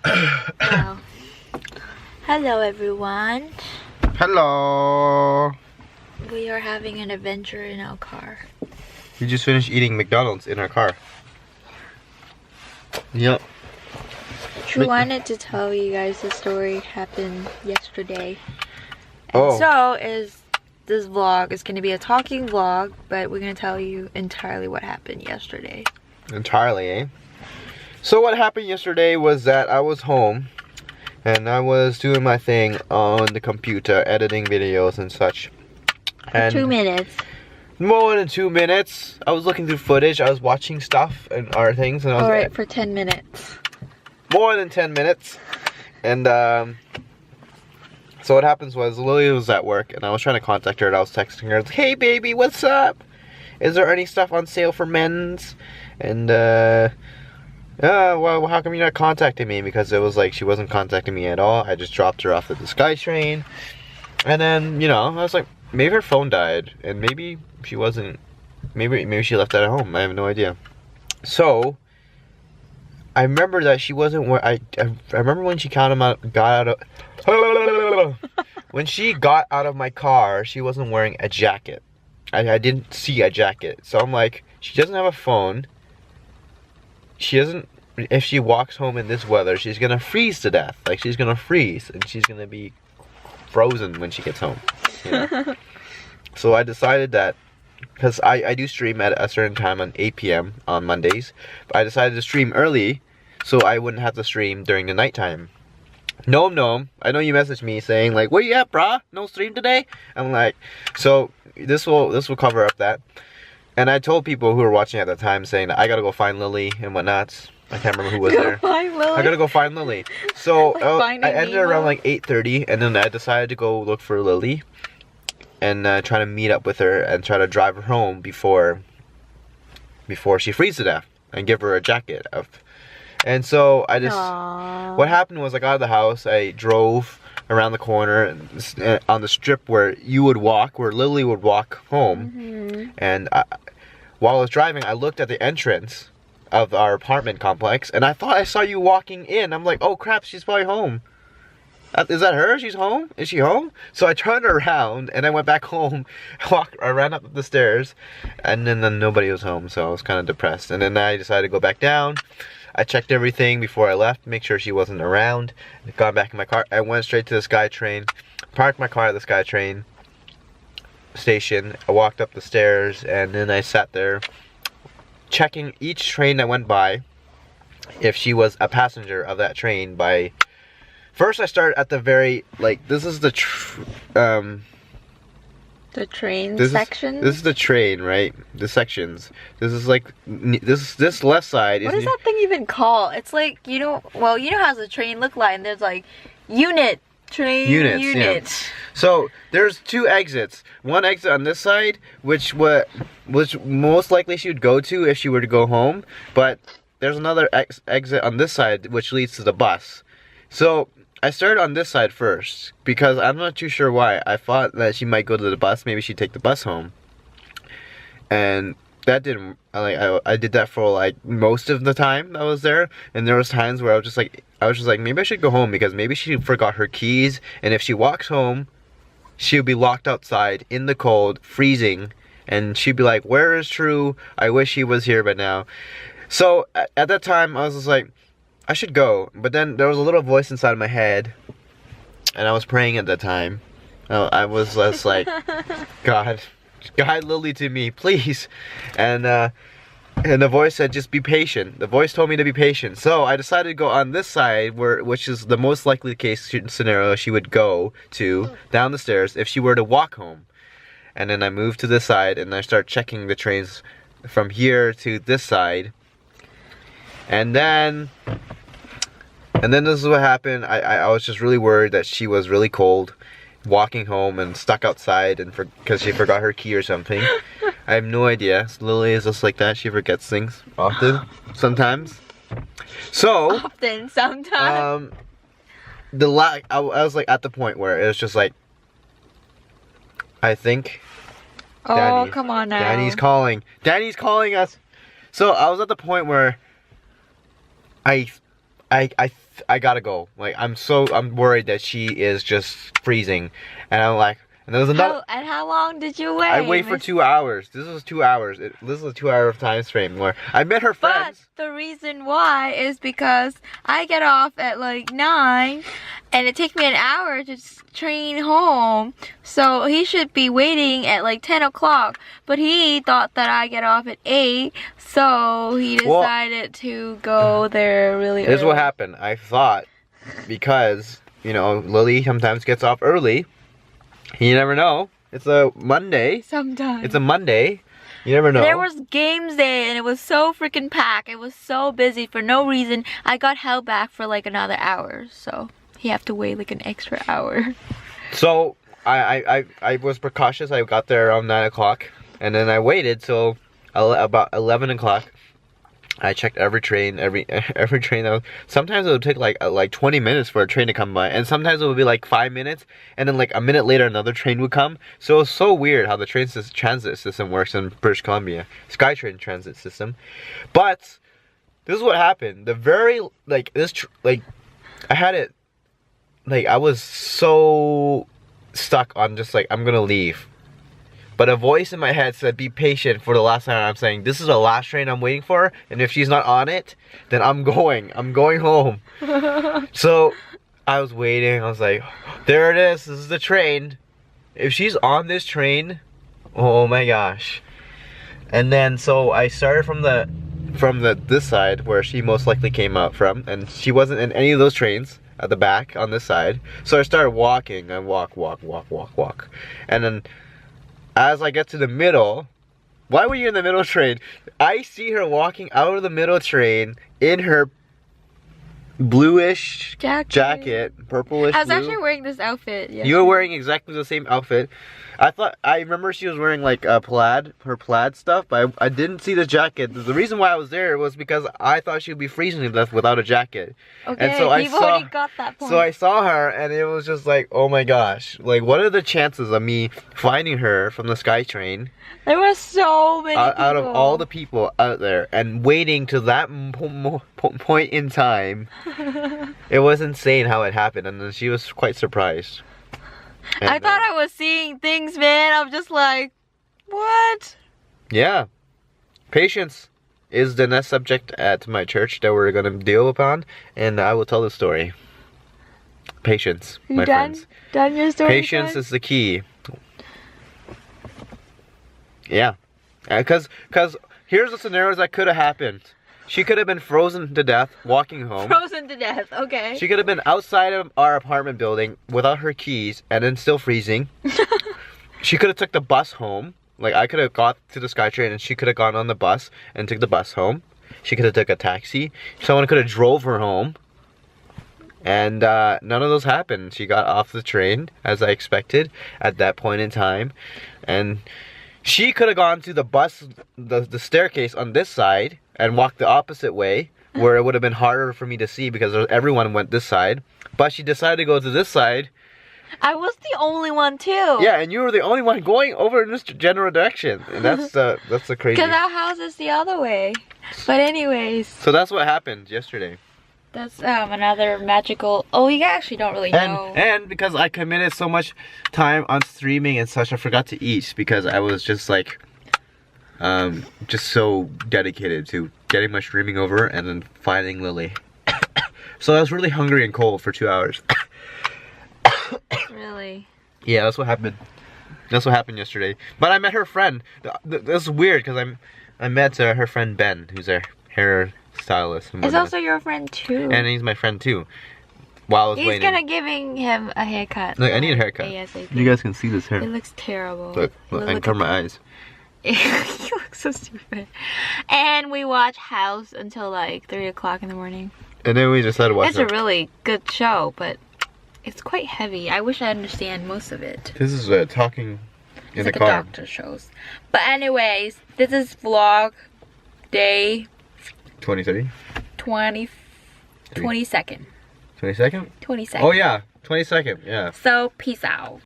Wow. Hello everyone. Hello. We are having an adventure in our car. We just finished eating McDonald's in our car. Yep. We wanted to tell you guys the story happened yesterday. And Oh. so this vlog is going to be a talking vlog, but we're going to tell you entirely what happened yesterday. Entirely, eh? So what happened yesterday was that I was home and I was doing my thing on the computer, editing videos and such. For 2 minutes. More than 2 minutes. I was looking through footage, I was watching stuff and other things, and I was Alright, for 10 minutes. more than 10 minutes. And so what happens was Lily was at work and I was trying to contact her and I was texting her, hey baby, what's up? Is there any stuff on sale for men's? And well, how come you're not contacting me? Because it was like she wasn't contacting me at all. I just dropped her off at the SkyTrain. And then, you know, I was like, maybe her phone died and maybe she wasn't, maybe she left it at home. I have no idea. So I remember that she wasn't where I remember when she got out of when she got out of my car, she wasn't wearing a jacket. I didn't see a jacket. So I'm like, she doesn't have a phone. She doesn't, if she walks home in this weather, she's gonna freeze to death. Like, she's gonna freeze and she's gonna be frozen when she gets home. You know? So I decided that, because I do stream at a certain time on 8 p.m. on Mondays, but I decided to stream early so I wouldn't have to stream during the nighttime. Gnome, I know you messaged me saying like, where you at, brah? No stream today? I'm like, so this will cover up that. And I told people who were watching at the time saying that I gotta go find Lily and whatnot. I can't remember who was there. Find Lily? I gotta go find Lily. So Like I ended Nemo? around like 8:30, and then I decided to go look for Lily and try to meet up with her and try to drive her home before she freezes to death and give her a jacket. And so I just, Aww. what happened was I got out of the house, I drove around the corner and on the strip where you would walk, where Lily would walk home. And while I was driving, I looked at the entrance of our apartment complex and I thought I saw you walking in. I'm like, oh crap, she's probably home. Is that her? She's home? Is she home? So I turned around and I went back home. I ran up the stairs and then nobody was home, so I was kind of depressed. And then I decided to go back down. I checked everything before I left, make sure she wasn't around. Got back in my car. I went straight to the SkyTrain, parked my car at the SkyTrain station. I walked up the stairs and then I sat there checking each train that went by if she was a passenger of that train by... First I started at the very, like, this is the train this section? This is the train, right? The sections. This is like, this left side is... What is that thing even called? It's like, you know how the train look like, and there's like train units. Yeah. So there's 2 exits. One exit on this side, which most likely she would go to if she were to go home, but there's another exit on this side which leads to the bus. So I started on this side first because I'm not too sure why. I thought that she might go to the bus, maybe she'd take the bus home. And that didn't, like, I did that for like most of the time I was there, and there was times where I was just like maybe I should go home because maybe she forgot her keys, and if she walks home she'll be locked outside in the cold, freezing, and she'd be like, where is TRIEU? I wish he was here by now. So at that time I was just like, I should go, but then there was a little voice inside my head, and I was praying at that time. I was just like, God, guide Lily to me, please. And the voice said, just be patient. The voice told me to be patient. So I decided to go on this side, which is the most likely case scenario she would go to, down the stairs, if she were to walk home. And then I moved to this side, and I start checking the trains from here to this side. And then this is what happened. I was just really worried that she was really cold, walking home and stuck outside, and because she forgot her key or something. I have no idea. Lily is just like that. She forgets things often, sometimes. So sometimes. I was like at the point where it was just like, I think. Oh, come on now. Danny's calling. Danny's calling us. So I was at the point where I I gotta go. Like I'm worried that she is just freezing, and I'm like, and there's another. How long did you wait? I wait for 2 hours. This was 2 hours. This is a 2 hour time frame where I met her friends. But the reason why is because I get off at like 9, and it takes me an hour to train home. So he should be waiting at like 10 o'clock. But he thought that I get off at 8, so he decided to go there really early. This is what happened. I thought, because you know Lily sometimes gets off early. You never know. It's a Monday. Sometimes. It's a Monday. You never know. There was games day and it was so freaking packed. It was so busy for no reason. I got held back for like another hour. So he have to wait like an extra hour. So I was precautious. I got there around 9 o'clock. And then I waited till about 11 o'clock. I checked every train, every train. Sometimes it would take like 20 minutes for a train to come by, and sometimes it would be like 5 minutes, and then like a minute later another train would come. So it's so weird how the transit system works in British Columbia, SkyTrain transit system. But this is what happened. The very I had it, like I was so stuck on just like I'm gonna leave. But a voice in my head said, be patient for the last time. I'm saying, this is the last train I'm waiting for. And if she's not on it, then I'm going home. So I was waiting. I was like, there it is. This is the train. If she's on this train, oh my gosh. And then, so I started from this side where she most likely came out from. And she wasn't in any of those trains at the back on this side. So I started walking. I walk. And then, as I get to the middle, why were you in the middle train? I see her walking out of the middle train in her bluish jacket, purplish I was blue. actually wearing this outfit. You were wearing exactly the same outfit. I remember she was wearing like a her plaid stuff, but I didn't see the jacket. The reason why I was there was because I thought she would be freezing to death without a jacket. Okay, and so already got that point. So I saw her, and it was just like, oh my gosh. Like, what are the chances of me finding her from the SkyTrain? There were so many people. Out of all the people out there, and waiting to that point in time. It was insane how it happened, and then she was quite surprised. And, I thought I was seeing things, man. I'm just like, what? Yeah. Patience is the next subject at my church that we're going to deal upon, and I will tell the story. Patience, my friends. Done your story? Patience is the key. Yeah. Because here's the scenarios that could have happened. She could have been frozen to death walking home. Frozen to death, okay. She could have been outside of our apartment building without her keys and then still freezing. She could have took the bus home. Like, I could have got to the SkyTrain and she could have gone on the bus and took the bus home. She could have took a taxi. Someone could have drove her home. And none of those happened. She got off the train, as I expected, at that point in time. And she could have gone to the bus, the staircase on this side, and walked the opposite way, where it would have been harder for me to see because everyone went this side. But she decided to go to this side. I was the only one too. Yeah, and you were the only one going over in this general direction. And that's the crazy. Because our house is the other way. But anyways. So that's what happened yesterday. That's another magical. Oh, you actually don't really know. And because I committed so much time on streaming and such, I forgot to eat because I was just like, just so dedicated to getting my streaming over and then finding Lily. So I was really hungry and cold for 2 hours. Really? Yeah, that's what happened. That's what happened yesterday. But I met her friend. That's weird because I met her friend Ben, who's a hair stylist. It's also your friend too. And he's my friend too. While I was waiting. He's gonna giving him a haircut. Look, I need a haircut. ASAP. You guys can see this hair. It looks terrible. Look, I can cover my eyes. You look so stupid. And we watch House until like 3 o'clock in the morning. And then we decided to watch It's a really good show, but it's quite heavy. I wish I understand most of it. This is talking in the like car. A doctor shows. But anyways, this is vlog day 23? 22nd. 22nd? 22nd. Oh yeah, 22nd, yeah. So peace out.